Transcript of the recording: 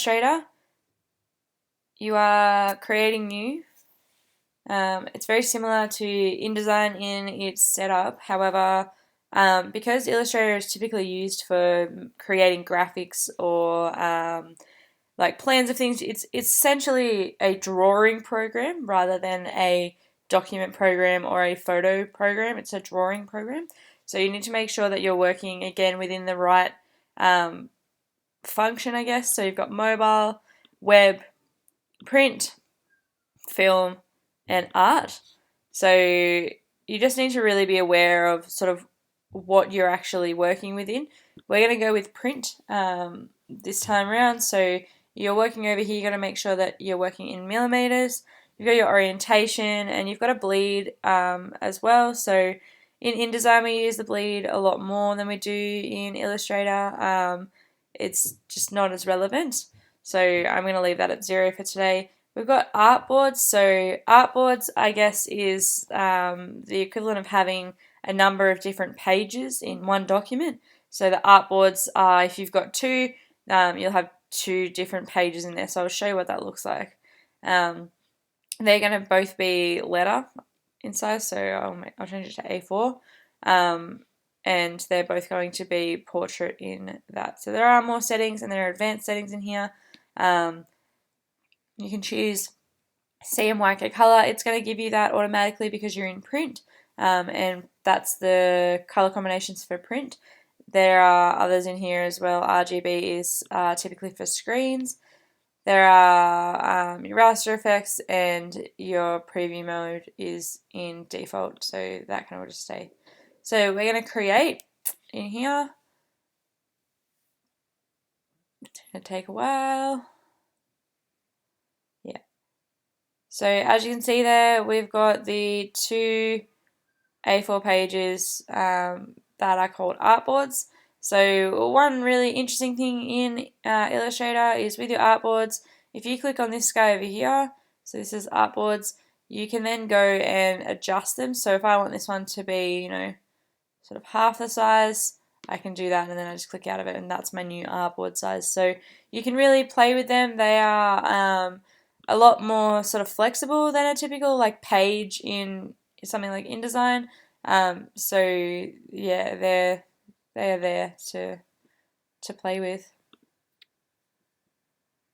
Illustrator, you are creating new. It's very similar to InDesign in its setup. However, because Illustrator is typically used for creating graphics or like plans of things, it's essentially a drawing program rather than a document program or a photo program. It's a drawing program. So you need to make sure that you're working again within the right function, I guess. So you've got mobile, web, print, film, and art. So you just need to really be aware of sort of what you're actually working within. We're going to go with print this time around. So you're working over here, you've got to make sure that you're working in millimeters. You've got your orientation and you've got a bleed as well. So in InDesign we use the bleed a lot more than we do in Illustrator. It's just not as relevant. So I'm going to leave that at 0 for today. We've got artboards. So artboards, I guess, is the equivalent of having a number of different pages in one document. So the artboards are, if you've got two, you'll have two different pages in there. So I'll show you what that looks like. They're going to both be letter in size, so I'll change it to A4. And they're both going to be portrait in that. So there are more settings and there are advanced settings in here. You can choose CMYK color. It's going to give you that automatically because you're in print, and that's the color combinations for print. There are others in here as well. RGB is typically for screens. There are your raster effects, and your preview mode is in default, so that can all just stay. So we're going to create in here. It's going to take a while. Yeah. So as you can see there, we've got the two A4 pages that are called artboards. So one really interesting thing in Illustrator is with your artboards, if you click on this guy over here, so this is artboards, you can then go and adjust them. So if I want this one to be, sort of half the size, I can do that, and then I just click out of it, and that's my new artboard size. So you can really play with them. They are a lot more sort of flexible than a typical like page in something like InDesign. So yeah, they are there to play with.